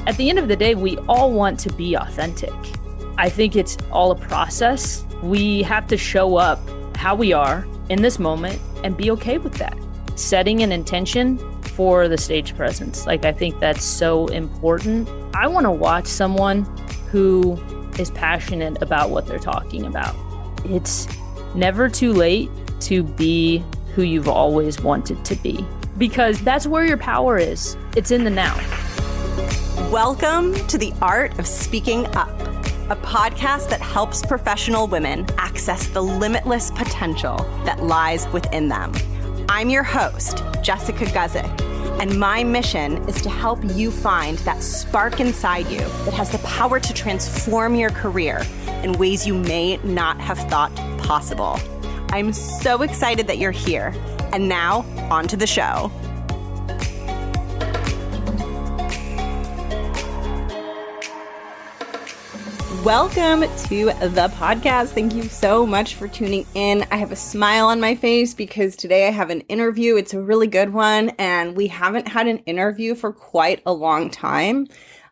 At the end of the day, we all want to be authentic. I think it's all a process. We have to show up how we are in this moment and be okay with that. Setting an intention for the stage presence. Like, I think that's so important. I want to watch someone who is passionate about what they're talking about. It's never too late to be who you've always wanted to be, because that's where your power is. It's in the now. Welcome to The Art of Speaking Up, a podcast that helps professional women access the limitless potential that lies within them. I'm your host, Jessica Guzik, and my mission is to help you find that spark inside you that has the power to transform your career in ways you may not have thought possible. I'm so excited that you're here. And now, on to the show. Welcome to the podcast. Thank you so much for tuning in. I have a smile on my face because today I have an interview. It's a really good one, and we haven't had an interview for quite a long time.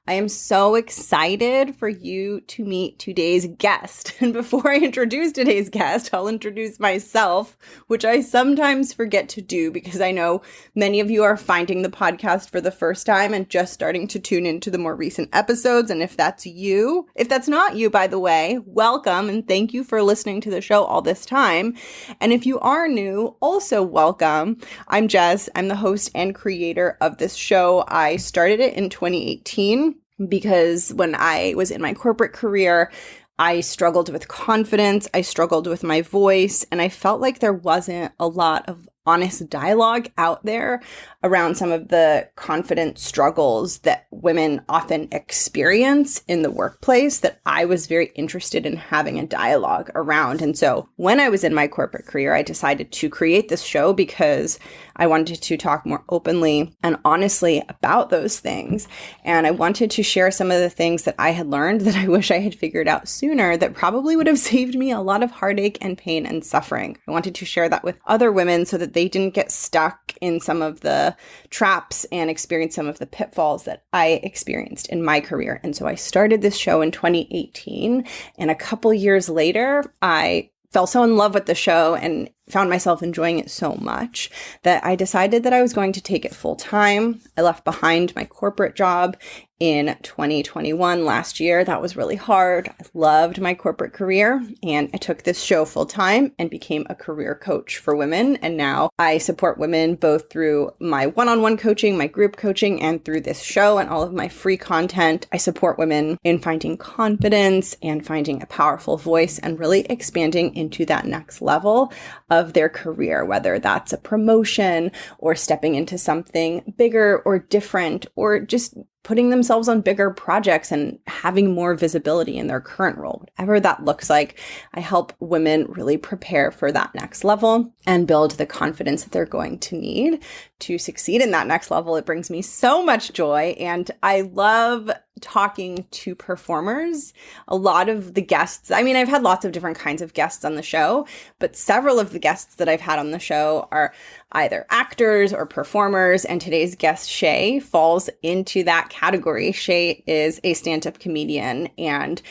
I am so excited for you to meet today's guest. And before I introduce today's guest, I'll introduce myself, which I sometimes forget to do because I know many of you are finding the podcast for the first time and just starting to tune into the more recent episodes. And if that's you, if that's not you, by the way, welcome and thank you for listening to the show all this time. And if you are new, also welcome. I'm Jess. I'm the host and creator of this show. I started it in 2018. Because when I was in my corporate career, I struggled with confidence, I struggled with my voice, and I felt like there wasn't a lot of honest dialogue out there around some of the confidence struggles that women often experience in the workplace that I was very interested in having a dialogue around. And so when I was in my corporate career, I decided to create this show because I wanted to talk more openly and honestly about those things. And I wanted to share some of the things that I had learned that I wish I had figured out sooner that probably would have saved me a lot of heartache and pain and suffering. I wanted to share that with other women so that they didn't get stuck in some of the traps and experience some of the pitfalls that I experienced in my career. And so I started this show in 2018. And a couple years later, I fell so in love with the show and found myself enjoying it so much that I decided that I was going to take it full time. I left behind my corporate job in 2021 last year. That was really hard. I loved my corporate career and I took this show full time and became a career coach for women. And now I support women both through my one-on-one coaching, my group coaching, and through this show and all of my free content. I support women in finding confidence and finding a powerful voice and really expanding into that next level of their career, whether that's a promotion or stepping into something bigger or different or just putting themselves on bigger projects and having more visibility in their current role. Whatever that looks like, I help women really prepare for that next level and build the confidence that they're going to need to succeed in that next level. It brings me so much joy, and I love talking to performers. A lot of the guests, I mean, I've had lots of different kinds of guests on the show, but several of the guests that I've had on the show are either actors or performers, and today's guest, Shay, falls into that category. Shay is a stand-up comedian, and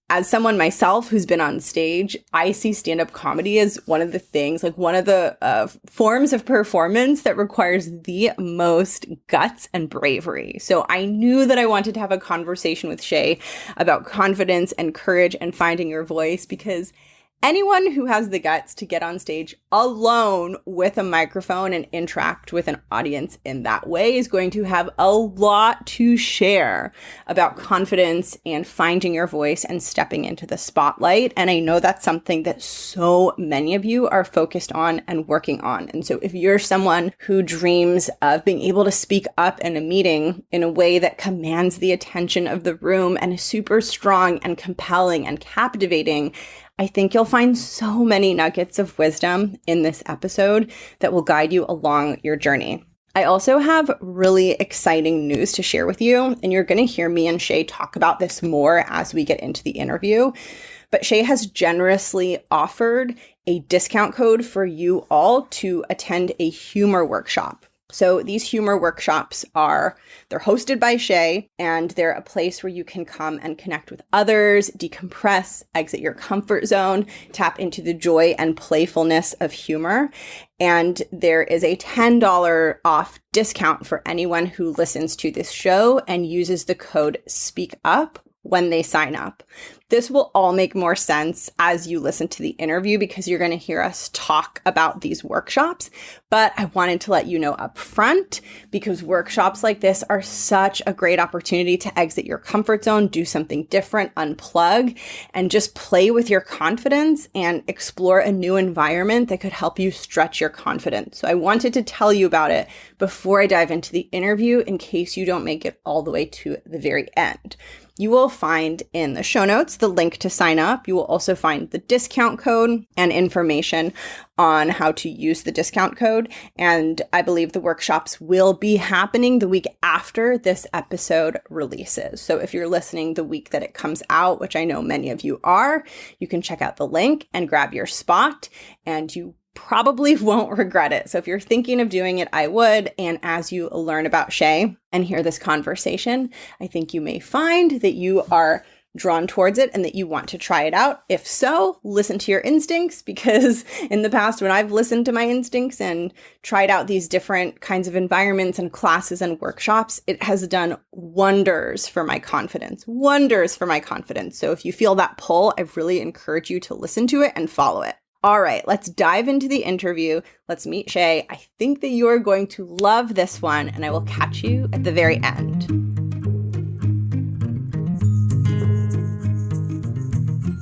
as someone myself who's been on stage, I see stand-up comedy as one of the things, like one of the forms of performance that requires the most guts and bravery. So I knew that I wanted to have a conversation with Shay about confidence and courage and finding your voice, because anyone who has the guts to get on stage alone with a microphone and interact with an audience in that way is going to have a lot to share about confidence and finding your voice and stepping into the spotlight. And I know that's something that so many of you are focused on and working on. And so if you're someone who dreams of being able to speak up in a meeting in a way that commands the attention of the room and is super strong and compelling and captivating, I think you'll find so many nuggets of wisdom in this episode that will guide you along your journey. I also have really exciting news to share with you, and you're going to hear me and Shay talk about this more as we get into the interview. But Shay has generously offered a discount code for you all to attend a humor workshop. So these humor workshops they're hosted by Shay, and they're a place where you can come and connect with others, decompress, exit your comfort zone, tap into the joy and playfulness of humor. And there is a $10 off discount for anyone who listens to this show and uses the code SPEAKUP when they sign up. This will all make more sense as you listen to the interview because you're going to hear us talk about these workshops. But I wanted to let you know up front because workshops like this are such a great opportunity to exit your comfort zone, do something different, unplug, and just play with your confidence and explore a new environment that could help you stretch your confidence. So I wanted to tell you about it before I dive into the interview in case you don't make it all the way to the very end. You will find in the show notes the link to sign up. You will also find the discount code and information on how to use the discount code. And I believe the workshops will be happening the week after this episode releases. So if you're listening the week that it comes out, which I know many of you are, you can check out the link and grab your spot, and you probably won't regret it. So if you're thinking of doing it, I would. And as you learn about Shay and hear this conversation, I think you may find that you are drawn towards it and that you want to try it out. If so, listen to your instincts, because in the past, when I've listened to my instincts and tried out these different kinds of environments and classes and workshops, it has done wonders for my confidence, wonders for my confidence. So if you feel that pull, I really encourage you to listen to it and follow it. All right, let's dive into the interview. Let's meet Shay. I think that you are going to love this one, and I will catch you at the very end.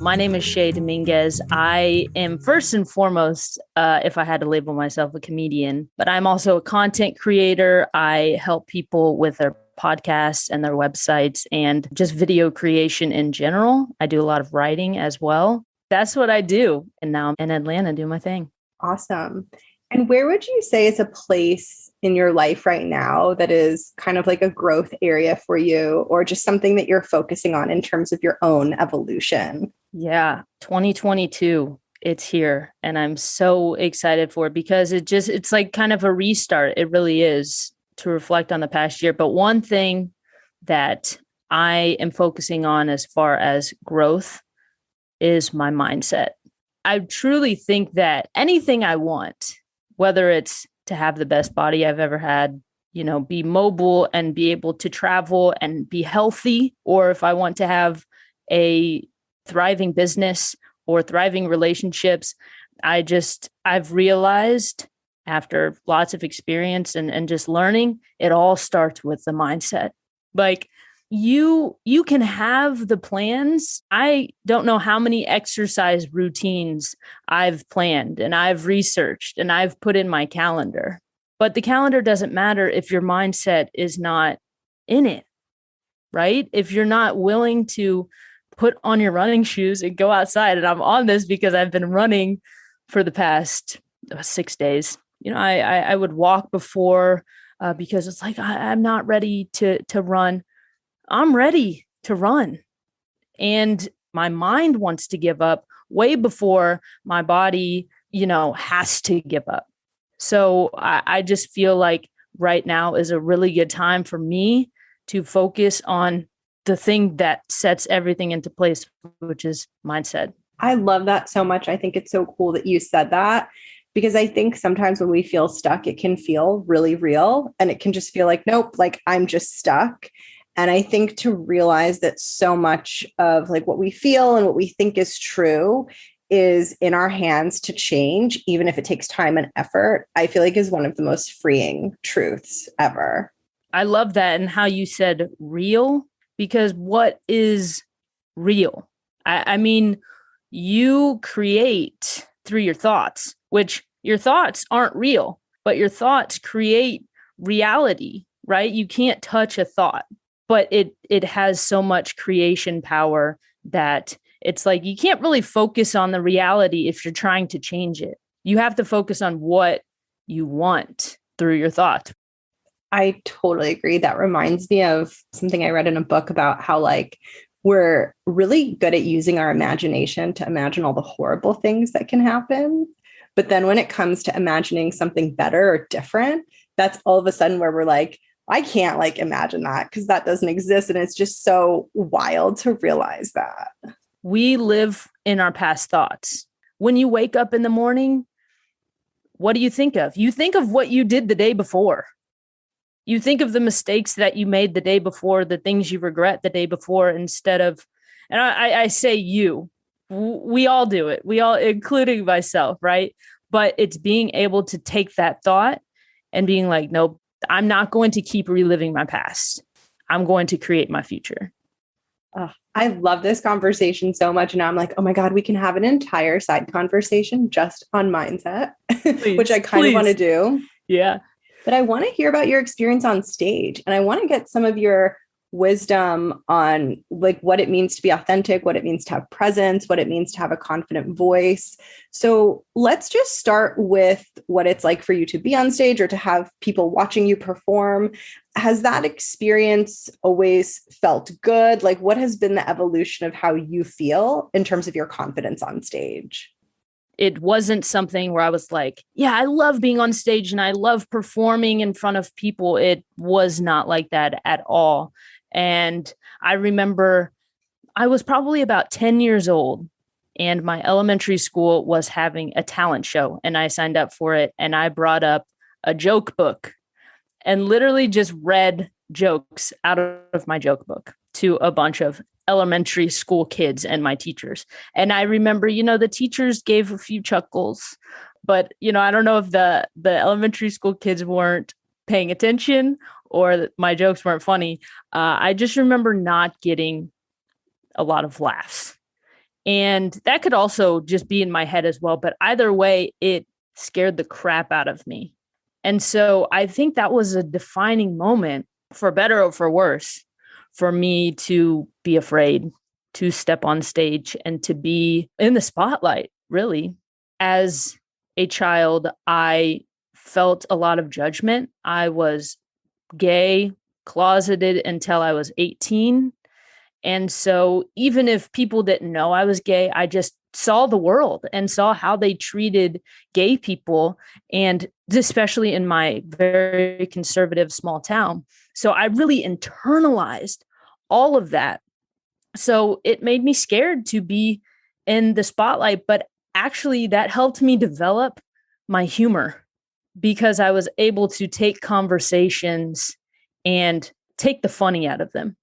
My name is Shay Dominguez. I am first and foremost, if I had to label myself, a comedian, but I'm also a content creator. I help people with their podcasts and their websites and just video creation in general. I do a lot of writing as well. That's what I do. And now I'm in Atlanta doing my thing. Awesome. And where would you say is a place in your life right now that is kind of like a growth area for you, or just something that you're focusing on in terms of your own evolution? Yeah, 2022, it's here. And I'm so excited for it because it's like kind of a restart. It really is, to reflect on the past year. But one thing that I am focusing on as far as growth is my mindset. I truly think that anything I want, whether it's to have the best body I've ever had, be mobile and be able to travel and be healthy, or if I want to have a thriving business or thriving relationships, I've realized after lots of experience and just learning, it all starts with the mindset. Like, you can have the plans. I don't know how many exercise routines I've planned and I've researched and I've put in my calendar, but the calendar doesn't matter if your mindset is not in it, right? If you're not willing to put on your running shoes and go outside, and I'm on this because I've been running for the past 6 days. I would walk before because it's like, I'm not ready to run. I'm ready to run. And my mind wants to give up way before my body, has to give up. So I just feel like right now is a really good time for me to focus on the thing that sets everything into place, which is mindset. I love that so much. I think it's so cool that you said that, because I think sometimes when we feel stuck, it can feel really real, and it can just feel like, nope, like I'm just stuck. And I think to realize that so much of like what we feel and what we think is true is in our hands to change, even if it takes time and effort, I feel like is one of the most freeing truths ever. I love that. And how you said real, because what is real? I mean, you create through your thoughts, which your thoughts aren't real, but your thoughts create reality, right? You can't touch a thought, but it has so much creation power that it's like you can't really focus on the reality if you're trying to change it. You have to focus on what you want through your thoughts. I totally agree. That reminds me of something I read in a book about how like we're really good at using our imagination to imagine all the horrible things that can happen. But then when it comes to imagining something better or different, that's all of a sudden where we're like, I can't like imagine that because that doesn't exist. And it's just so wild to realize that. We live in our past thoughts. When you wake up in the morning, what do you think of? You think of what you did the day before. You think of the mistakes that you made the day before, the things you regret the day before, instead of, and I say you, we all do it. We all, including myself, right? But it's being able to take that thought and being like, nope, I'm not going to keep reliving my past. I'm going to create my future. Oh, I love this conversation so much. And now I'm like, oh my God, we can have an entire side conversation just on mindset, Please, which I kind of want to do. Yeah. But I want to hear about your experience on stage. And I want to get some of your wisdom on like what it means to be authentic, what it means to have presence, what it means to have a confident voice. So let's just start with what it's like for you to be on stage or to have people watching you perform. Has that experience always felt good? Like what has been the evolution of how you feel in terms of your confidence on stage? It wasn't something where I was like, yeah, I love being on stage and I love performing in front of people. It was not like that at all. And I remember I was probably about 10 years old and my elementary school was having a talent show and I signed up for it. And I brought up a joke book and literally just read jokes out of my joke book to a bunch of elementary school kids and my teachers. And I remember, the teachers gave a few chuckles, but, I don't know if the elementary school kids weren't paying attention or my jokes weren't funny. I just remember not getting a lot of laughs. And that could also just be in my head as well. But either way, it scared the crap out of me. And so I think that was a defining moment, for better or for worse, for me to be afraid to step on stage and to be in the spotlight, really. As a child, I felt a lot of judgment. I was gay, closeted until I was 18. And so even if people didn't know I was gay, I just saw the world and saw how they treated gay people, and especially in my very conservative small town. So I really internalized all of that. So it made me scared to be in the spotlight, but actually that helped me develop my humor because I was able to take conversations and take the funny out of them,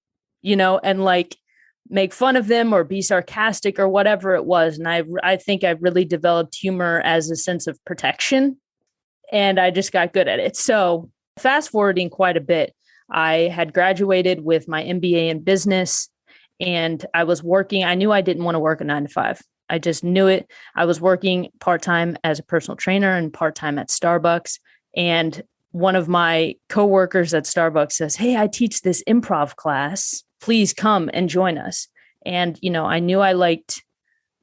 and like make fun of them or be sarcastic or whatever it was. And I think I really developed humor as a sense of protection, and I just got good at it. So fast forwarding quite a bit, I had graduated with my MBA in business and I was working. I knew I didn't want to work a 9-to-5. I just knew it. I was working part-time as a personal trainer and part-time at Starbucks. And one of my coworkers at Starbucks says, "Hey, I teach this improv class. Please come and join us." And, I knew I liked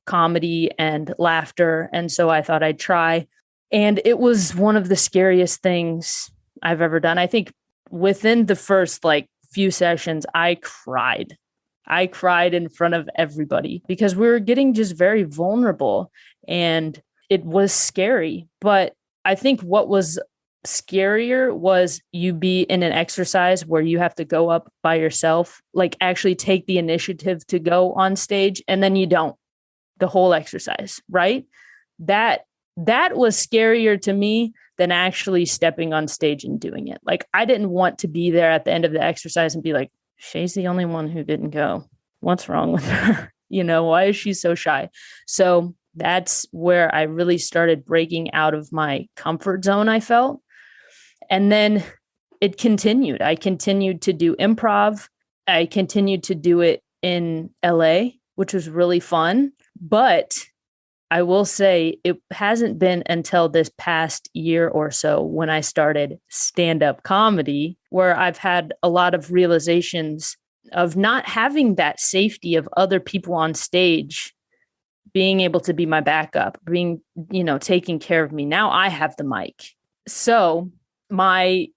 comedy and laughter. And so I thought I'd try. And it was one of the scariest things I've ever done. I think within the first few sessions, I cried. I cried in front of everybody because we were getting just very vulnerable and it was scary. But I think what was scarier was you be in an exercise where you have to go up by yourself, actually take the initiative to go on stage, and then you don't the whole exercise, right? That was scarier to me than actually stepping on stage and doing it. I didn't want to be there at the end of the exercise and be like, Shay's the only one who didn't go. What's wrong with her? Why is she so shy? So that's where I really started breaking out of my comfort zone, I felt. And then it continued. I continued to do improv. I continued to do it in LA, which was really fun. But I will say it hasn't been until this past year or so when I started stand-up comedy, where I've had a lot of realizations of not having that safety of other people on stage being able to be my backup, being, taking care of me. Now I have the mic. So my,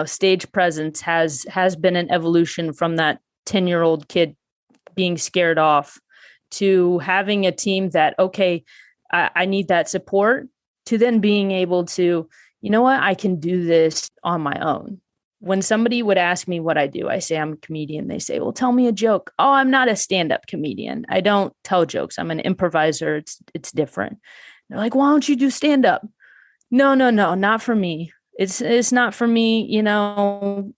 stage presence has been an evolution from that 10-year-old kid being scared off to having a team that, okay, I need that support, to then being able to, you know what? I can do this on my own. When somebody would ask me what I do, I say I'm a comedian. They say, well, tell me a joke. Oh, I'm not a stand-up comedian. I don't tell jokes. I'm an improviser. It's different. They're like, why don't you do stand-up? No, not for me. It's not for me.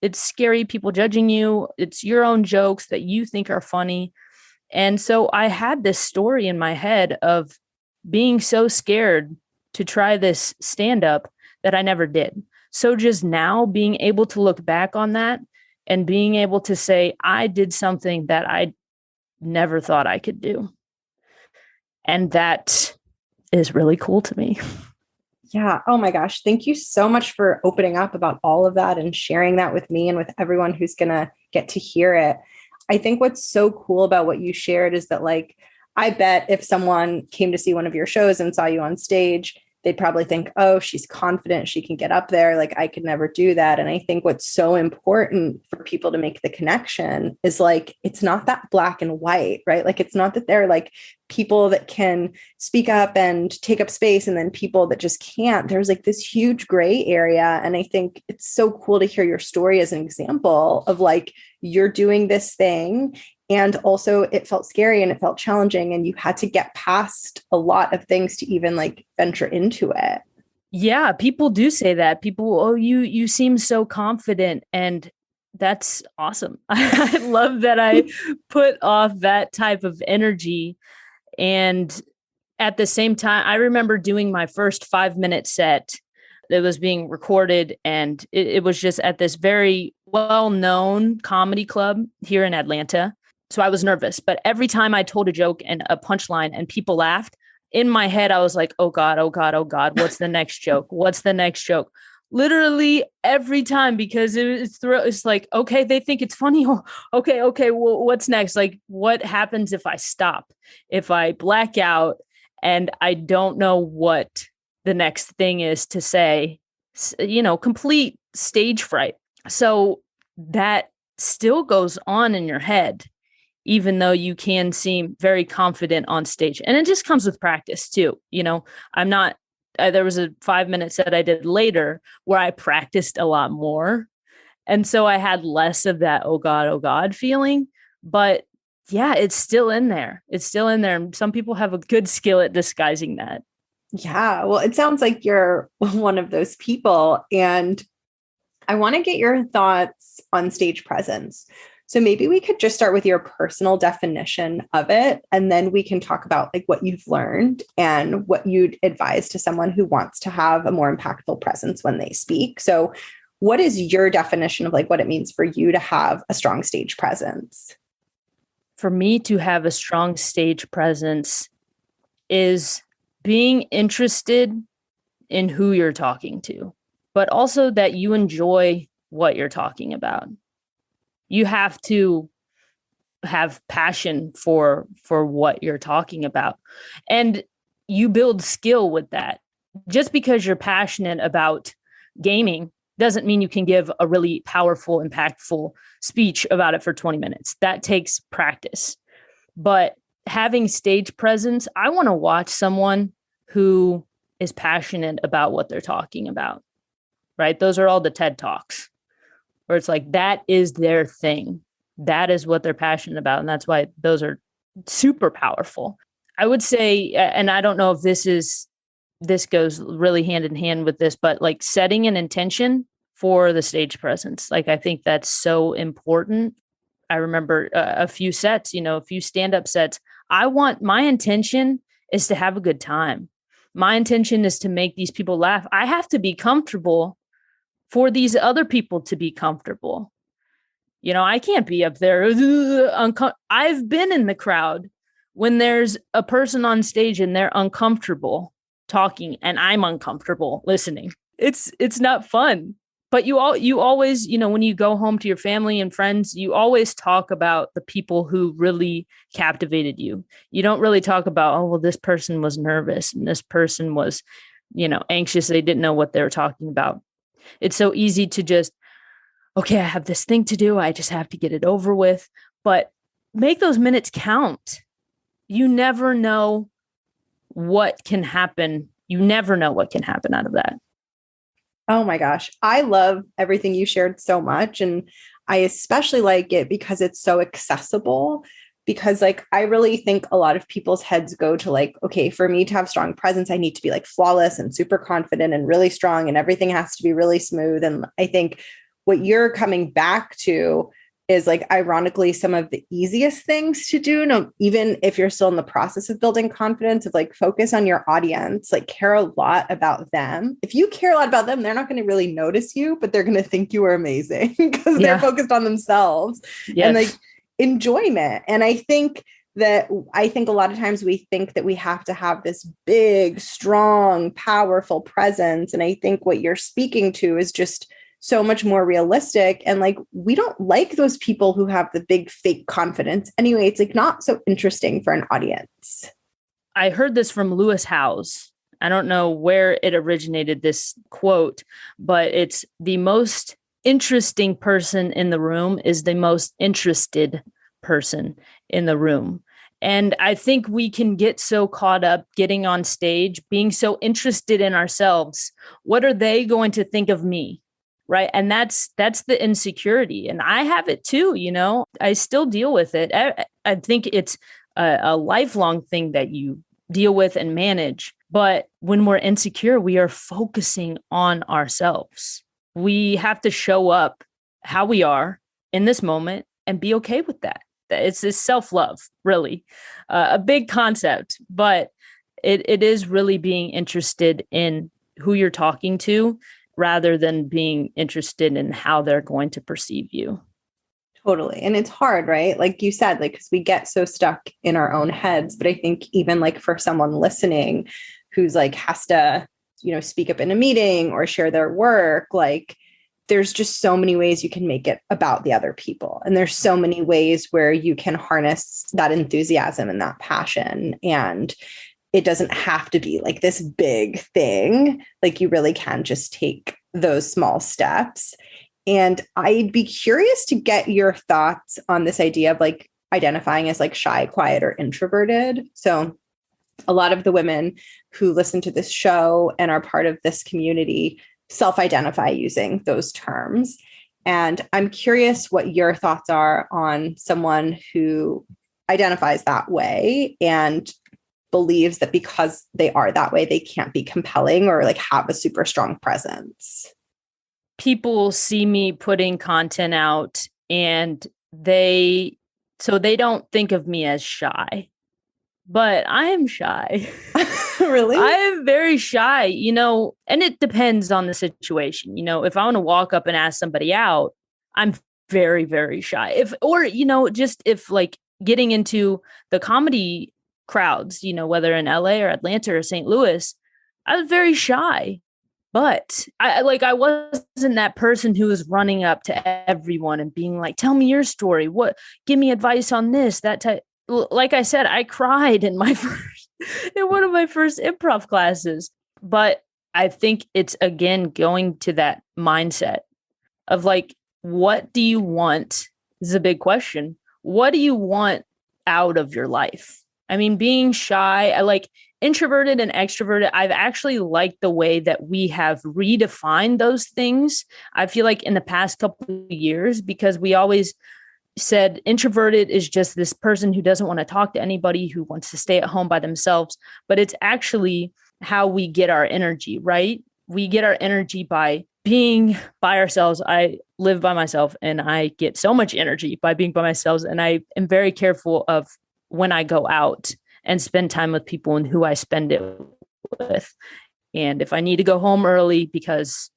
It's scary, people judging you. It's your own jokes that you think are funny. And so I had this story in my head of being so scared to try this stand-up that I never did. So just now being able to look back on that and being able to say, I did something that I never thought I could do. And that is really cool to me. Yeah. Oh my gosh. Thank you so much for opening up about all of that and sharing that with me and with everyone who's going to get to hear it. I think what's so cool about what you shared is that, like, I bet if someone came to see one of your shows and saw you on stage, they'd probably think, oh, she's confident, she can get up there. Like, I could never do that. And I think what's so important for people to make the connection is, like, it's not that black and white, right? Like, it's not that they're like people that can speak up and take up space and then people that just can't. There's like this huge gray area. And I think it's so cool to hear your story as an example of, like, you're doing this thing. And also it felt scary and it felt challenging and you had to get past a lot of things to even, like, venture into it. Yeah, people do say that. People, oh, you seem so confident. And that's awesome. I love that I put off that type of energy. And at the same time, I remember doing my first 5-minute set that was being recorded. And it was just at this very well-known comedy club here in Atlanta. So I was nervous, but every time I told a joke and a punchline and people laughed, in my head, I was like, oh God, oh God, oh God, what's the next joke? What's the next joke? Literally every time, because it's like, okay, they think it's funny. Okay, well, what's next? Like, what happens if I stop, if I black out and I don't know what the next thing is to say, complete stage fright. So that still goes on in your head, even though you can seem very confident on stage. And it just comes with practice too. I'm not, there was a 5-minute set I did later where I practiced a lot more. And so I had less of that, oh God feeling. But yeah, it's still in there. It's still in there. And some people have a good skill at disguising that. Yeah. Well, it sounds like you're one of those people. And I want to get your thoughts on stage presence. So maybe we could just start with your personal definition of it, and then we can talk about, like, what you've learned and what you'd advise to someone who wants to have a more impactful presence when they speak. So what is your definition of, like, what it means for you to have a strong stage presence? For me to have a strong stage presence is being interested in who you're talking to, but also that you enjoy what you're talking about. You have to have passion for what you're talking about. And you build skill with that. Just because you're passionate about gaming doesn't mean you can give a really powerful, impactful speech about it for 20 minutes. That takes practice. But having stage presence, I want to watch someone who is passionate about what they're talking about, right? Those are all the TED Talks, where it's like, that is their thing. That is what they're passionate about. And that's why those are super powerful. I would say, and I don't know if this goes really hand in hand with this, but, like, setting an intention for the stage presence. Like, I think that's so important. I remember a few sets, a few stand-up sets. My intention is to have a good time. My intention is to make these people laugh. I have to be comfortable for these other people to be comfortable. I can't be up there. I've been in the crowd when there's a person on stage and they're uncomfortable talking and I'm uncomfortable listening. It's not fun. But you always, when you go home to your family and friends, you always talk about the people who really captivated you. You don't really talk about, oh, well, this person was nervous and this person was, anxious. They didn't know what they were talking about. It's so easy to just, okay, I have this thing to do. I just have to get it over with. But make those minutes count. You never know what can happen. You never know what can happen out of that. Oh my gosh. I love everything you shared so much. And I especially like it because it's so accessible. Because, like, I really think a lot of people's heads go to, like, okay, for me to have strong presence, I need to be like flawless and super confident and really strong, and everything has to be really smooth. And I think what you're coming back to is, like, ironically, some of the easiest things to do. No, even if you're still in the process of building confidence, of like focus on your audience, like care a lot about them. If you care a lot about them, they're not going to really notice you, but they're going to think you are amazing because they're Yeah. focused on themselves and like Yes. enjoyment. And I think a lot of times we think that we have to have this big, strong, powerful presence. And I think what you're speaking to is just so much more realistic. And like, we don't like those people who have the big fake confidence. Anyway, it's like not so interesting for an audience. I heard this from Lewis Howes. I don't know where it originated, this quote, but it's the most interesting person in the room is the most interested person in the room. And I think we can get so caught up getting on stage, being so interested in ourselves. What are they going to think of me? Right. And that's the insecurity. And I have it too, I still deal with it. I think it's a lifelong thing that you deal with and manage. But when we're insecure, we are focusing on ourselves. We have to show up how we are in this moment and be okay with that. It's this self-love, really, a big concept, but it is really being interested in who you're talking to rather than being interested in how they're going to perceive you. Totally. And it's hard, right? Like you said, like, because we get so stuck in our own heads. But I think even like for someone listening who's like has to, speak up in a meeting or share their work, like there's just so many ways you can make it about the other people. And there's so many ways where you can harness that enthusiasm and that passion. And it doesn't have to be like this big thing. Like you really can just take those small steps. And I'd be curious to get your thoughts on this idea of like identifying as like shy, quiet, or introverted. So a lot of the women who listen to this show and are part of this community self-identify using those terms. And I'm curious what your thoughts are on someone who identifies that way and believes that because they are that way, they can't be compelling or like have a super strong presence. People see me putting content out and they don't think of me as shy, but I am shy. Really? I am very shy, and it depends on the situation. If I want to walk up and ask somebody out, I'm very, very shy. If like getting into the comedy crowds, whether in LA or Atlanta or St. Louis, I was very shy. But I wasn't that person who was running up to everyone and being like, tell me your story. Give me advice on this, that type. Like I said, I cried in one of my first improv classes. But I think it's, again, going to that mindset of like, what do you want? This is a big question. What do you want out of your life? I mean, being shy, I like introverted and extroverted. I've actually liked the way that we have redefined those things. I feel like in the past couple of years, because we always said introverted is just this person who doesn't want to talk to anybody, who wants to stay at home by themselves. But it's actually how we get our energy, right? We get our energy by being by ourselves. I live by myself and I get so much energy by being by myself. And I am very careful of when I go out and spend time with people and who I spend it with. And if I need to go home early because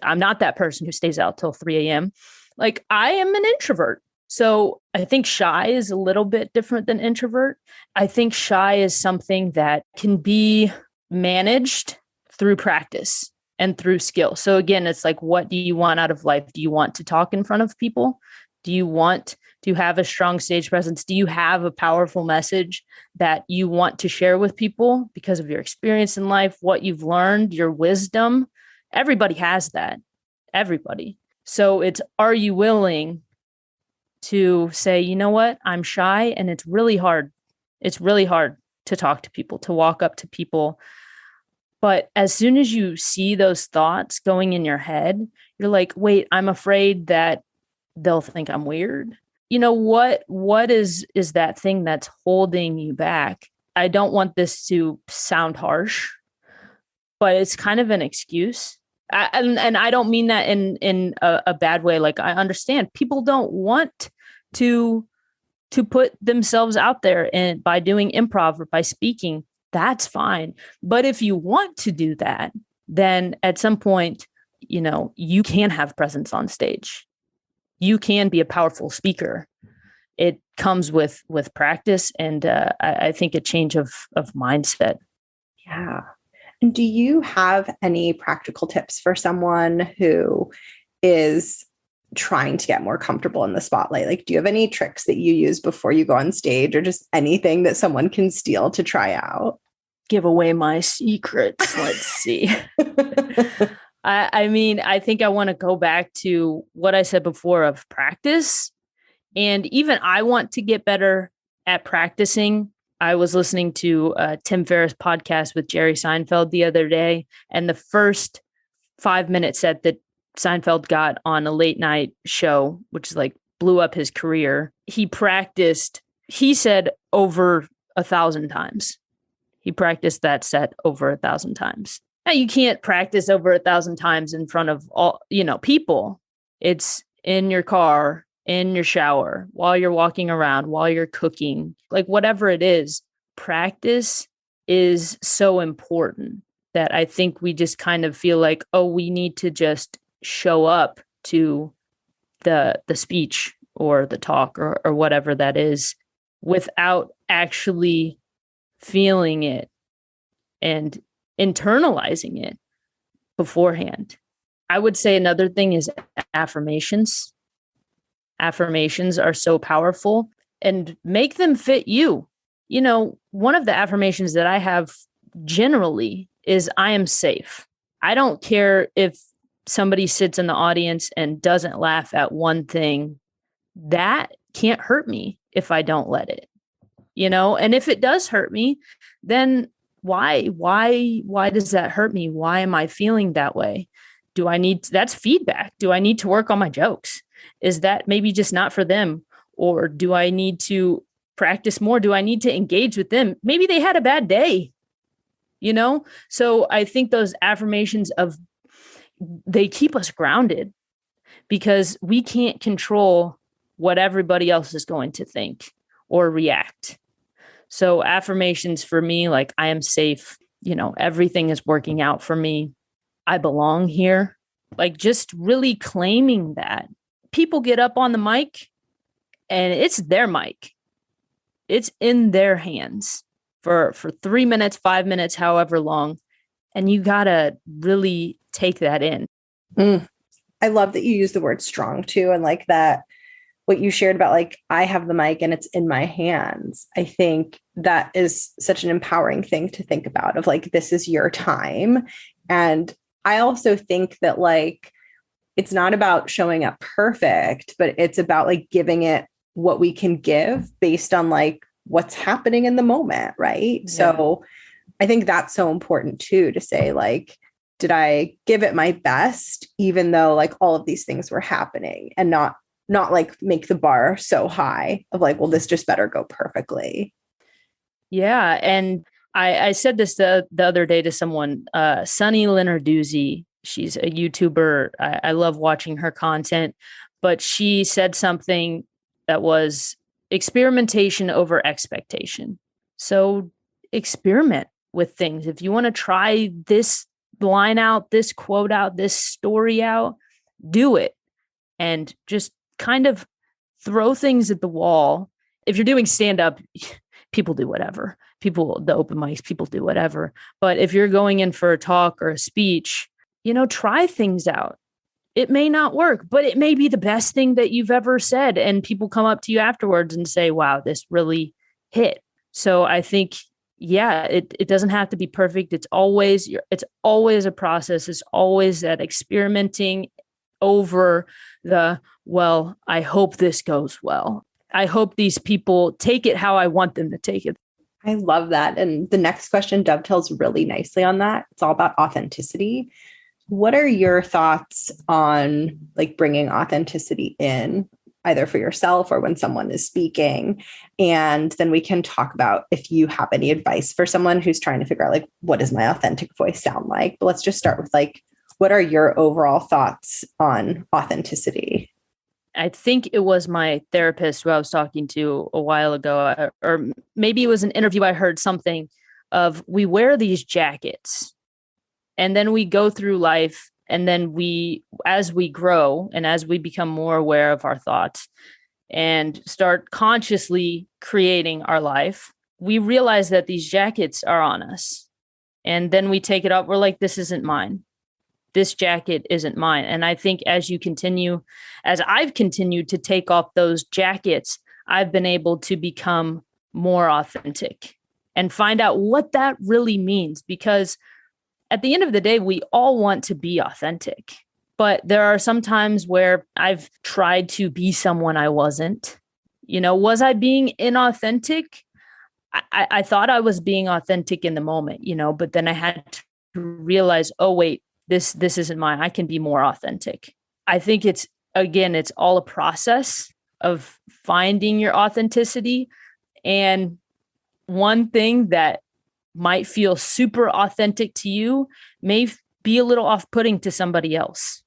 I'm not that person who stays out till 3 a.m., like I am an introvert. So I think shy is a little bit different than introvert. I think shy is something that can be managed through practice and through skill. So again, it's like, what do you want out of life? Do you want to talk in front of people? Do you want to have a strong stage presence? Do you have a powerful message that you want to share with people because of your experience in life, what you've learned, your wisdom? Everybody has that. Everybody. So it's, are you willing to say, you know what, I'm shy and it's really hard. It's really hard to talk to people, to walk up to people But as soon as you see those thoughts going in your head, you're like, wait, I'm afraid that they'll think I'm weird. What is that thing that's holding you back? I don't want this to sound harsh, but it's kind of an excuse. And I don't mean that in a bad way. Like, I understand people don't want to put themselves out there, and by doing improv or by speaking, that's fine. But if you want to do that, then at some point, you can have presence on stage. You can be a powerful speaker. It comes with practice, and I think a change of mindset. Yeah. And do you have any practical tips for someone who is trying to get more comfortable in the spotlight? Like, do you have any tricks that you use before you go on stage, or just anything that someone can steal to try out? Give away my secrets. Let's see. I mean, I think I want to go back to what I said before of practice. And even I want to get better at practicing. I was listening to Tim Ferriss' podcast with Jerry Seinfeld the other day, and the first 5-minute set that Seinfeld got on a late night show, which is like blew up his career, he practiced, he said, over 1,000 times. He practiced that set over 1,000 times. Now, you can't practice over 1,000 times in front of all, people. It's in your car, in your shower, while you're walking around, while you're cooking, like whatever it is. Practice is so important that I think we just kind of feel like, oh, we need to just show up to the speech or the talk or whatever that is without actually feeling it and internalizing it beforehand. I would say another thing is affirmations. Affirmations are so powerful, and make them fit you. One of the affirmations that I have generally is I am safe. I don't care if somebody sits in the audience and doesn't laugh at one thing. That can't hurt me if I don't let it, and if it does hurt me, then why does that hurt me? Why am I feeling that way? That's feedback. Do I need to work on my jokes? Is that maybe just not for them? Or do I need to practice more? Do I need to engage with them? Maybe they had a bad day, So I think those affirmations they keep us grounded, because we can't control what everybody else is going to think or react. So affirmations for me, like, I am safe, everything is working out for me. I belong here. Like, just really claiming that. People get up on the mic and it's their mic. It's in their hands for 3 minutes, 5 minutes, however long. And you got to really take that in. I love that you use the word strong too. And like that, what you shared about, like, I have the mic and it's in my hands. I think that is such an empowering thing to think about, of like, this is your time. And I also think that, like, it's not about showing up perfect, but it's about like giving it what we can give based on like what's happening in the moment. Right. Yeah. So I think that's so important too, to say, like, did I give it my best, even though like all of these things were happening, and not like make the bar so high of like, well, this just better go perfectly. Yeah. And I said this the other day to someone, Sunny Lenarduzzi. She's a YouTuber. I love watching her content, but she said something that was experimentation over expectation. So experiment with things. If you want to try this line out, this quote out, this story out, do it. And just kind of throw things at the wall. If you're doing stand-up, people do whatever. The open mics, people do whatever. But if you're going in for a talk or a speech, try things out. It may not work, but it may be the best thing that you've ever said. And people come up to you afterwards and say, wow, this really hit. So I think, yeah, it doesn't have to be perfect. It's always a process. It's always that experimenting over well, I hope this goes well. I hope these people take it how I want them to take it. I love that. And the next question dovetails really nicely on that. It's all about authenticity. What are your thoughts on like bringing authenticity in, either for yourself or when someone is speaking? And then we can talk about if you have any advice for someone who's trying to figure out like, what does my authentic voice sound like? But let's just start with like, what are your overall thoughts on authenticity? I think it was my therapist who I was talking to a while ago, or maybe it was an interview. I heard something of we wear these jackets and then we go through life. And then as we grow and as we become more aware of our thoughts and start consciously creating our life, we realize that these jackets are on us. And then we take it off. We're like, this isn't mine. This jacket isn't mine. And I think as I've continued to take off those jackets, I've been able to become more authentic and find out what that really means. Because at the end of the day, we all want to be authentic. But there are some times where I've tried to be someone I wasn't. Was I being inauthentic? I thought I was being authentic in the moment, but then I had to realize, oh, wait, this isn't mine. I can be more authentic. I think it's all a process of finding your authenticity. And one thing that might feel super authentic to you may be a little off-putting to somebody else.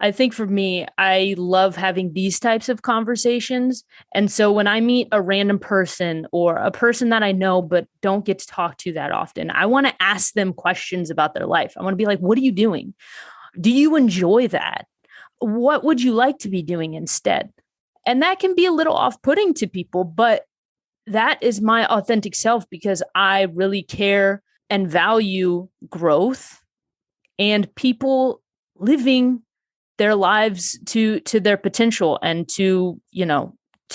I think for me, I love having these types of conversations. And so when I meet a random person or a person that I know but don't get to talk to that often, I want to ask them questions about their life. I want to be like, what are you doing? Do you enjoy that? What would you like to be doing instead? And that can be a little off-putting to people, but that is my authentic self because I really care and value growth and people living their lives to their potential and to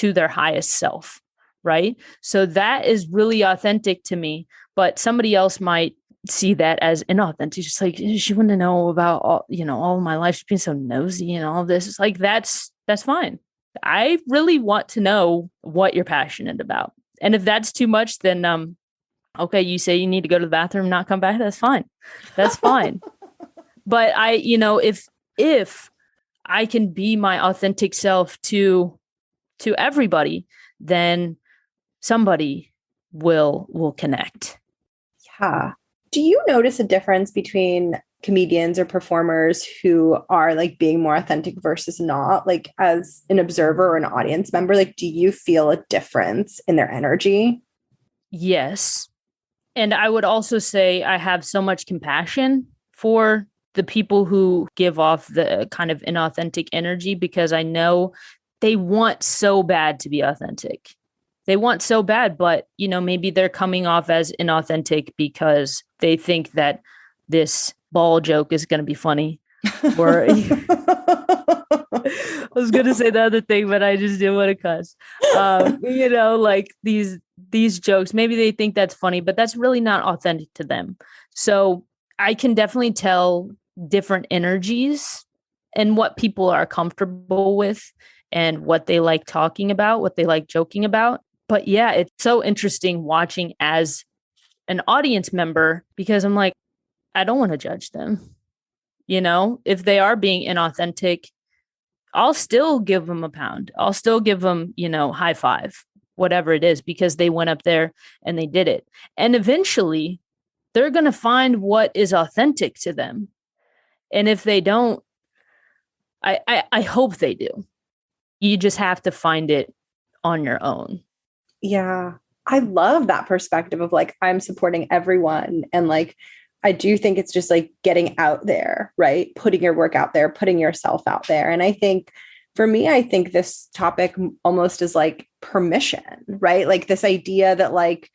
their highest self. Right. So that is really authentic to me, but somebody else might see that as inauthentic. Just like, she wanted to know about all of my life. She's being so nosy and all of this. It's like, that's fine. I really want to know what you're passionate about. And if that's too much, then, okay, you say you need to go to the bathroom, not come back. That's fine. That's fine. But if I can be my authentic self to everybody, then somebody will connect. Yeah. Do you notice a difference between comedians or performers who are like being more authentic versus not? Like as an observer or an audience member, like do you feel a difference in their energy? Yes. And I would also say I have so much compassion for the people who give off the kind of inauthentic energy because I know they want so bad to be authentic. They want so bad, but maybe they're coming off as inauthentic because they think that this ball joke is going to be funny. Or I was going to say the other thing, but I just didn't want to cuss. Like these jokes, maybe they think that's funny, but that's really not authentic to them. So I can definitely tell different energies and what people are comfortable with and what they like talking about, what they like joking about. But yeah, it's so interesting watching as an audience member because I'm like, I don't want to judge them. If they are being inauthentic, I'll still give them a pound. I'll still give them, high five, whatever it is, because they went up there and they did it. And eventually they're going to find what is authentic to them. And if they don't, I hope they do. You just have to find it on your own. Yeah. I love that perspective of like, I'm supporting everyone. And like, I do think it's just like getting out there, right? Putting your work out there, putting yourself out there. And I think for me, I think this topic almost is like permission, right? Like this idea that like,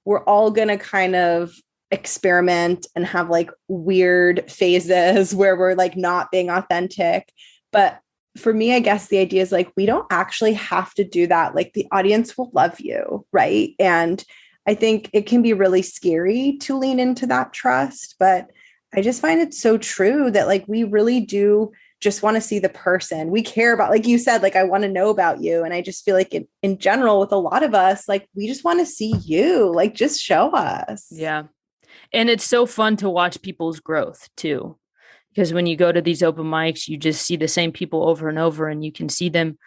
we're all going to kind of experiment and have like weird phases where we're like not being authentic. But for me, I guess the idea is like, we don't actually have to do that. Like the audience will love you. Right. And I think it can be really scary to lean into that trust, but I just find it so true that like, we really do just want to see the person. We care about, like you said, like, I want to know about you. And I just feel like in general, with a lot of us, like, we just want to see you, like, just show us. Yeah. And it's so fun to watch people's growth too. Because when you go to these open mics, you just see the same people over and over, and you can see them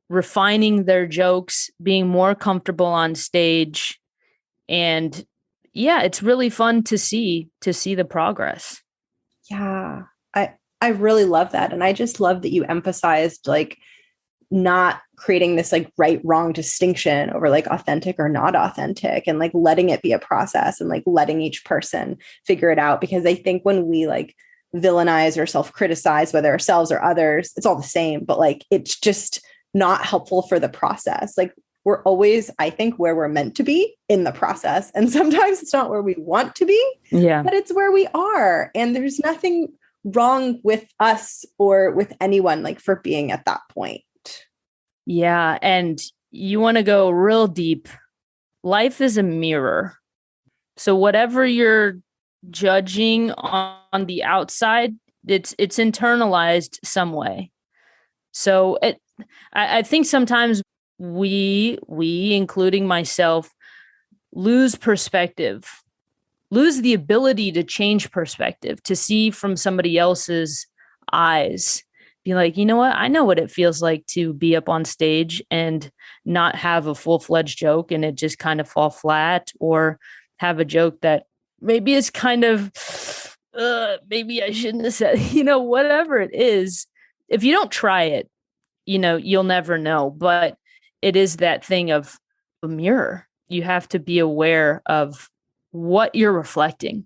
refining their jokes, being more comfortable on stage. And yeah, it's really fun to see the progress. Yeah. I really love that. And I just love that you emphasized like not creating this like right, wrong distinction over like authentic or not authentic, and like letting it be a process and like letting each person figure it out. Because I think when we like villainize or self-criticize, whether ourselves or others, it's all the same, but like, it's just not helpful for the process. Like, we're always, I think, where we're meant to be in the process. And sometimes it's not where we want to be, but it's where we are. And there's nothing wrong with us or with anyone like for being at that point. Yeah. And you want to go real deep. Life is a mirror. So whatever you're judging on the outside, it's internalized some way. So I think sometimes we, including myself, lose perspective, lose the ability to change perspective, to see from somebody else's eyes, be like, you know what? I know what it feels like to be up on stage and not have a full-fledged joke and it just kind of fall flat, or have a joke that maybe it's kind of, maybe I shouldn't have said, whatever it is. If you don't try it, you'll never know. But it is that thing of a mirror. You have to be aware of what you're reflecting.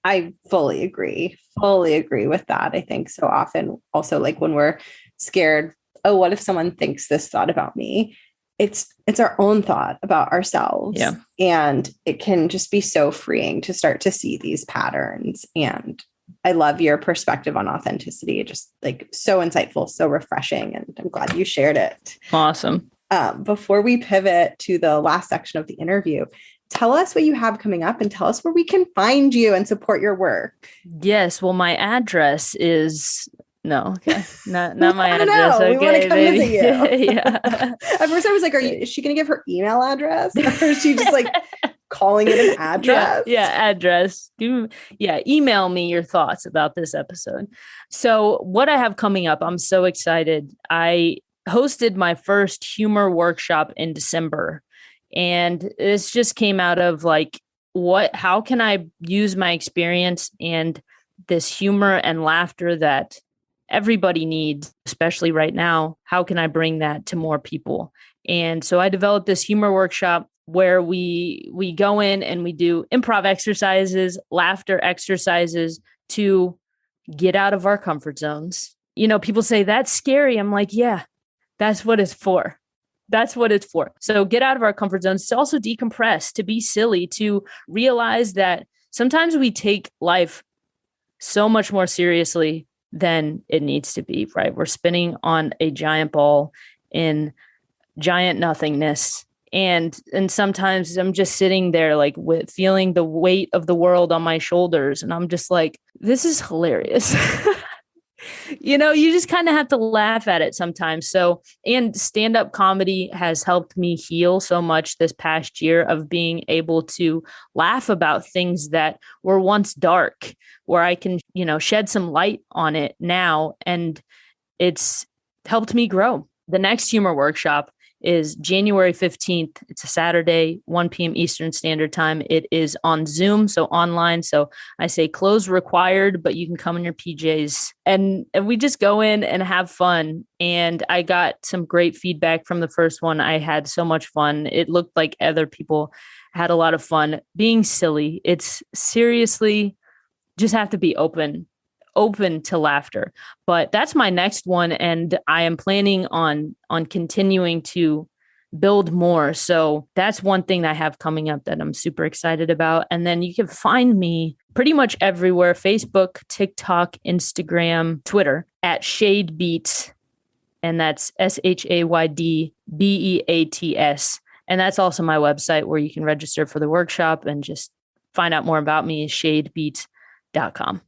I fully agree with that. I think so often also, like, when we're scared, oh, what if someone thinks this thought about me? It's our own thought about ourselves. Yeah. And it can just be so freeing to start to see these patterns. And I love your perspective on authenticity. Just like so insightful, so refreshing. And I'm glad you shared it. Awesome. Before we pivot to the last section of the interview, tell us what you have coming up and tell us where we can find you and support your work. Yes. Well, my address is not my address. No, okay, we want to come visit you. Yeah. At first I was like, is she going to give her email address? Or is she just like calling it an address? Yeah, address. Email me your thoughts about this episode. So what I have coming up, I'm so excited. I hosted my first humor workshop in December. And this just came out of like, how can I use my experience and this humor and laughter that everybody needs, especially right now? How can I bring that to more people? And so I developed this humor workshop where we go in and we do improv exercises, laughter exercises to get out of our comfort zones. People say that's scary. I'm like, yeah, that's what it's for. That's what it's for. So get out of our comfort zones, to also decompress, to be silly, to realize that sometimes we take life so much more seriously than it needs to be, right? We're spinning on a giant ball in giant nothingness. And sometimes I'm just sitting there like feeling the weight of the world on my shoulders. And I'm just like, this is hilarious. You just kind of have to laugh at it sometimes. So, and stand-up comedy has helped me heal so much this past year, of being able to laugh about things that were once dark, where I can, shed some light on it now. And it's helped me grow. The next humor workshop is January 15th. It's a Saturday, 1 p.m. Eastern Standard Time. It is on Zoom, so online. So I say clothes required, but you can come in your PJs. And we just go in and have fun. And I got some great feedback from the first one. I had so much fun. It looked like other people had a lot of fun being silly. It's seriously just have to be open to laughter. But that's my next one, and I am planning on continuing to build more. So that's one thing that I have coming up that I'm super excited about. And then you can find me pretty much everywhere: Facebook, TikTok, Instagram, Twitter, at Shade Beats, and that's ShaydBeats. And that's also my website where you can register for the workshop and just find out more about me, is shadebeats.com.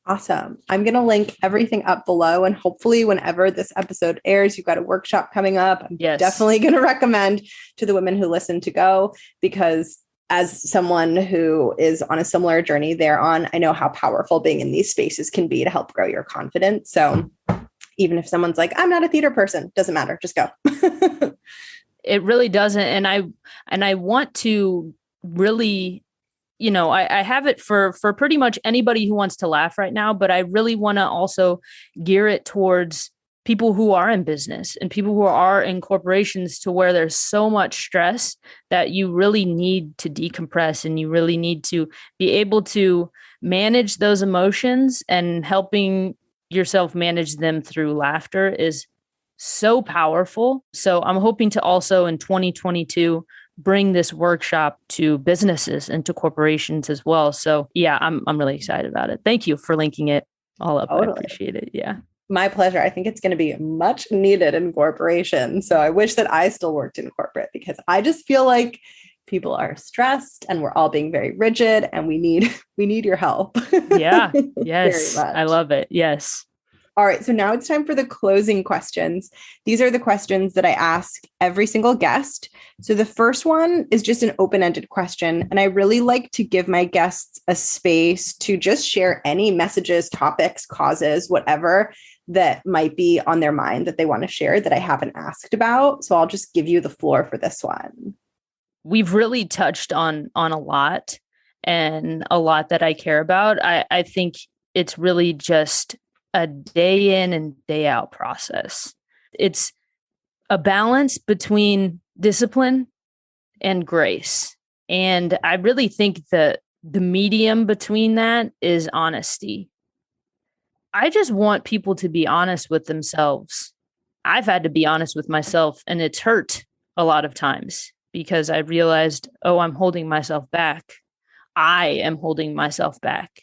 Awesome. I'm going to link everything up below. And hopefully, whenever this episode airs, you've got a workshop coming up. I'm Yes. definitely going to recommend to the women who listen to go, because as someone who is on a similar journey they're on, I know how powerful being in these spaces can be to help grow your confidence. So even if someone's like, I'm not a theater person, doesn't matter, just go. It really doesn't. And I want to really, I have it for pretty much anybody who wants to laugh right now, but I really want to also gear it towards people who are in business and people who are in corporations, to where there's so much stress that you really need to decompress, and you really need to be able to manage those emotions, and helping yourself manage them through laughter is so powerful. So I'm hoping to also in 2022 bring this workshop to businesses and to corporations as well. So yeah, I'm really excited about it. Thank you for linking it all up. Totally. I appreciate it. Yeah. My pleasure. I think it's going to be much needed in corporations. So I wish that I still worked in corporate, because I just feel like people are stressed and we're all being very rigid, and we need your help. Yeah. Yes. I love it. Yes. All right. So now it's time for the closing questions. These are the questions that I ask every single guest. So the first one is just an open-ended question. And I really like to give my guests a space to just share any messages, topics, causes, whatever that might be on their mind that they want to share that I haven't asked about. So I'll just give you the floor for this one. We've really touched on a lot, and a lot that I care about. I think it's really just a day in and day out process. It's a balance between discipline and grace. And I really think that the medium between that is honesty. I just want people to be honest with themselves. I've had to be honest with myself, and it's hurt a lot of times, because I realized, I'm holding myself back. I am holding myself back.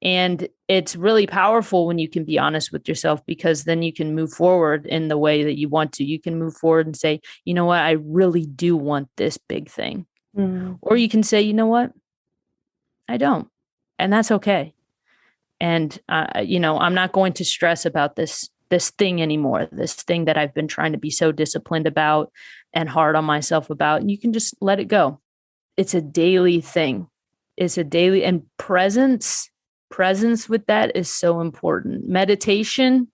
And it's really powerful when you can be honest with yourself, because then you can move forward in the way that you want to. You can move forward and say, you know what, I really do want this big thing. Mm-hmm. Or you can say, you know what, I don't. And that's okay. And, I'm not going to stress about this thing anymore, this thing that I've been trying to be so disciplined about and hard on myself about. And you can just let it go. It's a daily thing. It's a daily, and presence with that is so important. Meditation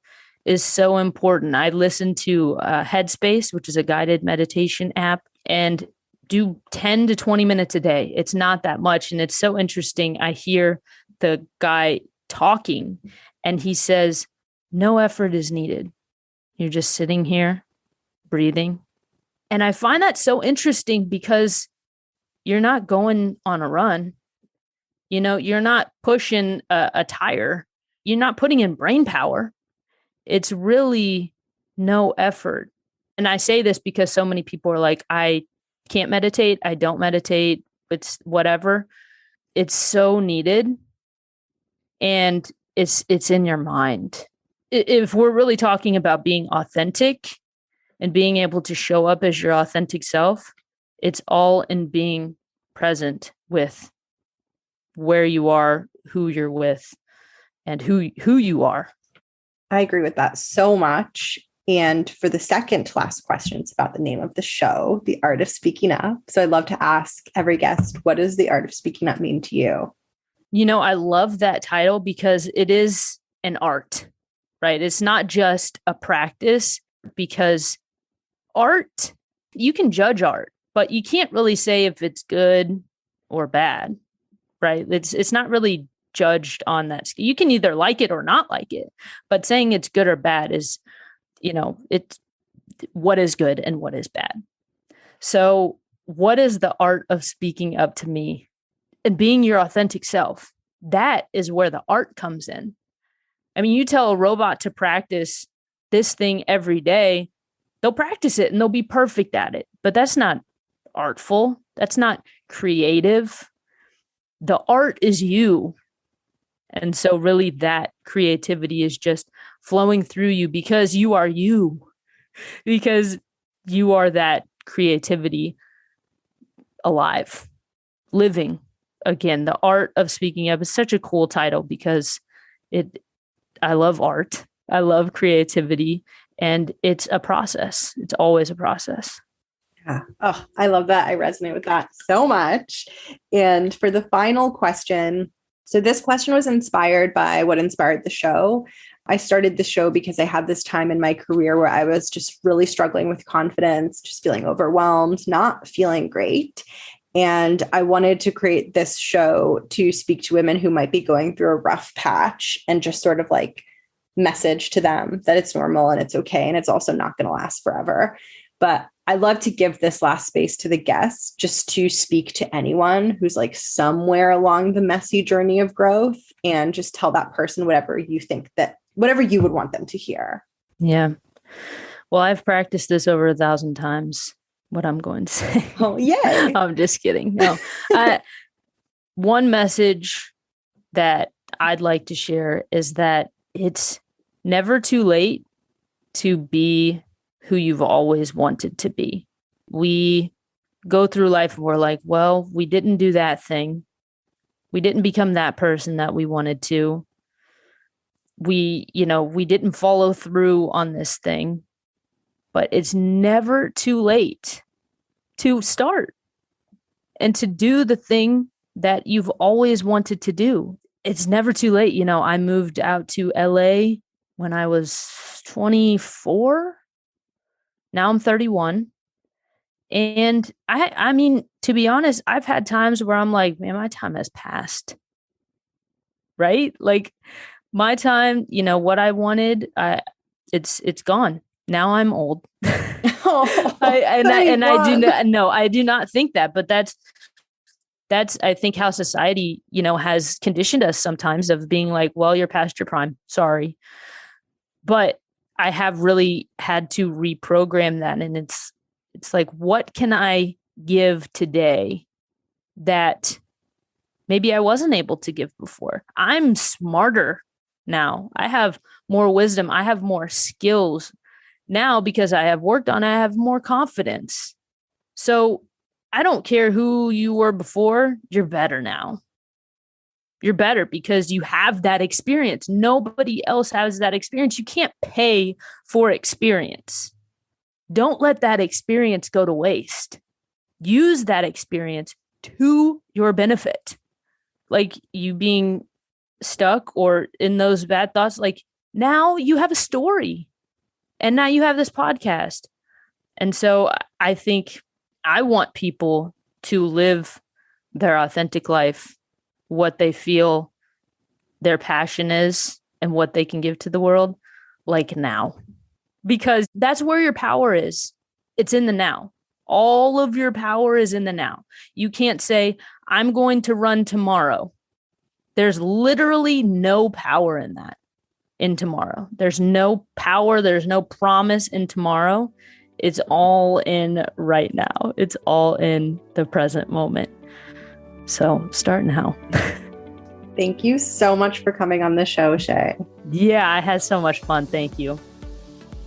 is so important. I listen to Headspace, which is a guided meditation app, and do 10 to 20 minutes a day. It's not that much. And it's so interesting. I hear the guy talking, and he says, no effort is needed. You're just sitting here, breathing. And I find that so interesting, because you're not going on a run. You're not pushing a tire. You're not putting in brain power. It's really no effort. And I say this because so many people are like, I can't meditate. I don't meditate. It's whatever. It's so needed. And it's in your mind. If we're really talking about being authentic and being able to show up as your authentic self, it's all in being present with where you are, who you're with, and who you are. I agree with that so much. And for the second to last question, it's about the name of the show, The Art of Speaking Up. So I'd love to ask every guest, what does The Art of Speaking Up mean to you? I love that title, because it is an art, right? It's not just a practice, because art, you can judge art, but you can't really say if it's good or bad, right? It's not really judged on that scale. You can either like it or not like it, but saying it's good or bad is, it's what is good and what is bad. So what is the art of speaking up to me and being your authentic self? That is where the art comes in. I mean, you tell a robot to practice this thing every day, they'll practice it and they'll be perfect at it, but that's not artful. That's not creative. The art is you. And so really that creativity is just flowing through you, because you are you, because you are that creativity alive, living. Again, The Art of Speaking Up is such a cool title, because I love art. I love creativity, and it's a process. It's always a process. Yeah. Oh, I love that. I resonate with that so much. And for the final question, so this question was inspired by what inspired the show. I started the show because I had this time in my career where I was just really struggling with confidence, just feeling overwhelmed, not feeling great. And I wanted to create this show to speak to women who might be going through a rough patch and just sort of like message to them that it's normal and it's okay. And it's also not going to last forever. But I love to give this last space to the guests just to speak to anyone who's like somewhere along the messy journey of growth and just tell that person whatever you think that whatever you would want them to hear. Yeah. Well, I've practiced this over 1,000 times, what I'm going to say. Oh, yay. I'm just kidding. No. One message that I'd like to share is that it's never too late to be who you've always wanted to be. We go through life and we're like, well, we didn't do that thing. We didn't become that person that we wanted to. We didn't follow through on this thing, but it's never too late to start and to do the thing that you've always wanted to do. It's never too late. I moved out to LA when I was 24. Now I'm 31. And I mean, to be honest, I've had times where I'm like, man, my time has passed. Right? Like my time, what I wanted, it's gone. Now I'm old. I do not think that, but that's I think how society, has conditioned us sometimes of being like, well, you're past your prime. Sorry. But I have really had to reprogram that. And it's like, what can I give today that maybe I wasn't able to give before? I'm smarter now. I have more wisdom. I have more skills now because I have worked on it. I have more confidence. So I don't care who you were before. You're better now. You're better because you have that experience. Nobody else has that experience. You can't pay for experience. Don't let that experience go to waste. Use that experience to your benefit. Like you being stuck or in those bad thoughts, like now you have a story and now you have this podcast. And so I think I want people to live their authentic life, what they feel their passion is and what they can give to the world, like now, because that's where your power is. It's in the now. All of your power is in the now. You can't say, I'm going to run tomorrow. There's literally no power in that, in tomorrow. There's no power. There's no promise in tomorrow. It's all in right now. It's all in the present moment. So start now. Thank you so much for coming on the show, Shay. Yeah, I had so much fun. Thank you.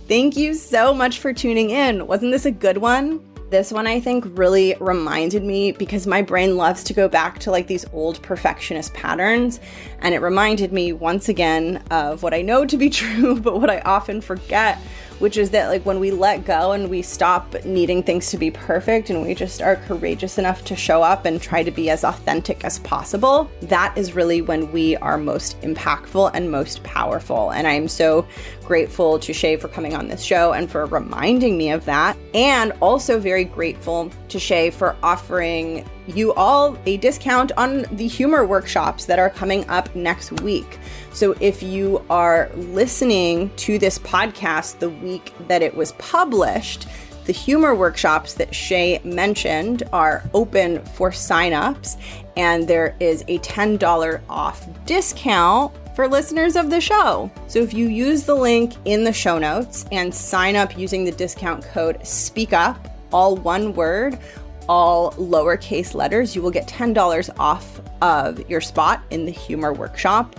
Thank you so much for tuning in. Wasn't this a good one? This one, I think, really reminded me because my brain loves to go back to like these old perfectionist patterns. And it reminded me once again of what I know to be true, but what I often forget, which is that like when we let go and we stop needing things to be perfect and we just are courageous enough to show up and try to be as authentic as possible, that is really when we are most impactful and most powerful. And I'm so grateful to Shay for coming on this show and for reminding me of that. And also very grateful to Shay for offering you all a discount on the humor workshops that are coming up next week. So if you are listening to this podcast the week that it was published, the humor workshops that Shay mentioned are open for signups, and there is a $10 off discount for listeners of the show. So if you use the link in the show notes and sign up using the discount code SPEAKUP, all one word, all lowercase letters, you will get $10 off of your spot in the humor workshop.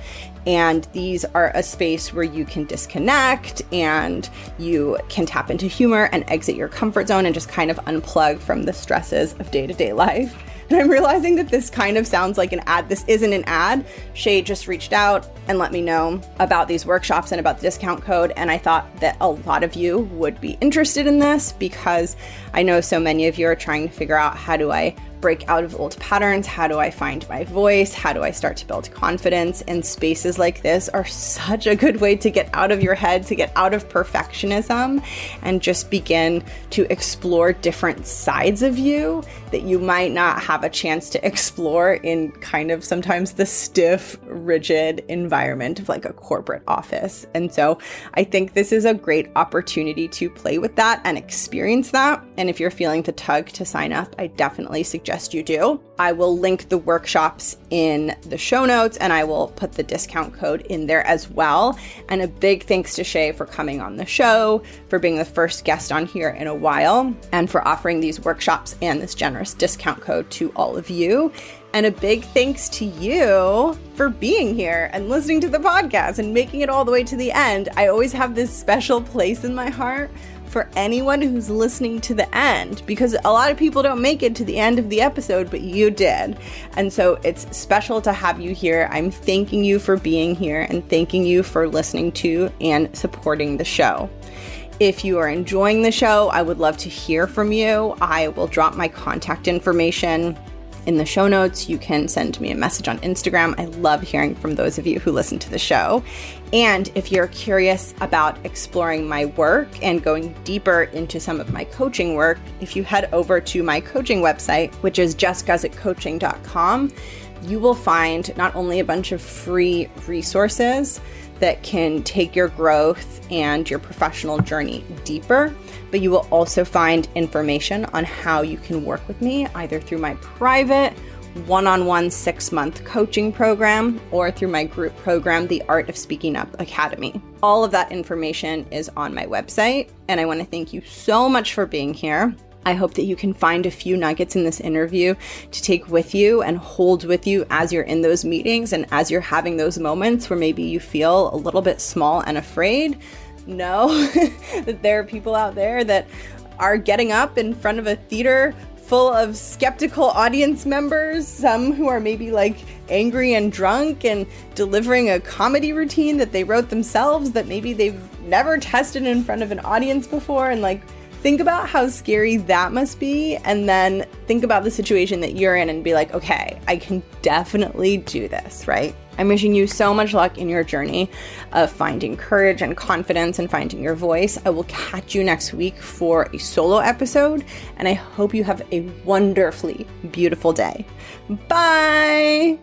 And these are a space where you can disconnect and you can tap into humor and exit your comfort zone and just kind of unplug from the stresses of day-to-day life. And I'm realizing that this kind of sounds like an ad. This isn't an ad. Shay just reached out and let me know about these workshops and about the discount code. And I thought that a lot of you would be interested in this because I know so many of you are trying to figure out, how do I break out of old patterns? How do I find my voice? How do I start to build confidence? And spaces like this are such a good way to get out of your head, to get out of perfectionism, and just begin to explore different sides of you that you might not have a chance to explore in kind of sometimes the stiff, rigid environment of like a corporate office. And so I think this is a great opportunity to play with that and experience that. And if you're feeling the tug to sign up, I definitely suggest you do. I will link the workshops in the show notes, and I will put the discount code in there as well. And a big thanks to Shay for coming on the show, for being the first guest on here in a while, and for offering these workshops and this generous discount code to all of you. And a big thanks to you for being here and listening to the podcast and making it all the way to the end. I always have this special place in my heart for anyone who's listening to the end, because a lot of people don't make it to the end of the episode, but you did. And so it's special to have you here. I'm thanking you for being here and thanking you for listening to and supporting the show. If you are enjoying the show, I would love to hear from you. I will drop my contact information in the show notes. You can send me a message on Instagram. I love hearing from those of you who listen to the show. And if you're curious about exploring my work and going deeper into some of my coaching work, if you head over to my coaching website, which is jessguzikcoaching.com, you will find not only a bunch of free resources that can take your growth and your professional journey deeper, but you will also find information on how you can work with me either through my private one-on-one 6-month coaching program or through my group program, the Art of Speaking Up Academy. All of that information is on my website, and I want to thank you so much for being here. I hope that you can find a few nuggets in this interview to take with you and hold with you as you're in those meetings and as you're having those moments where maybe you feel a little bit small and afraid. Know that there are people out there that are getting up in front of a theater full of skeptical audience members, some who are maybe like angry and drunk and delivering a comedy routine that they wrote themselves that maybe they've never tested in front of an audience before. And like, think about how scary that must be. And then think about the situation that you're in and be like, okay, I can definitely do this, right? I'm wishing you so much luck in your journey of finding courage and confidence and finding your voice. I will catch you next week for a solo episode, and I hope you have a wonderfully beautiful day. Bye!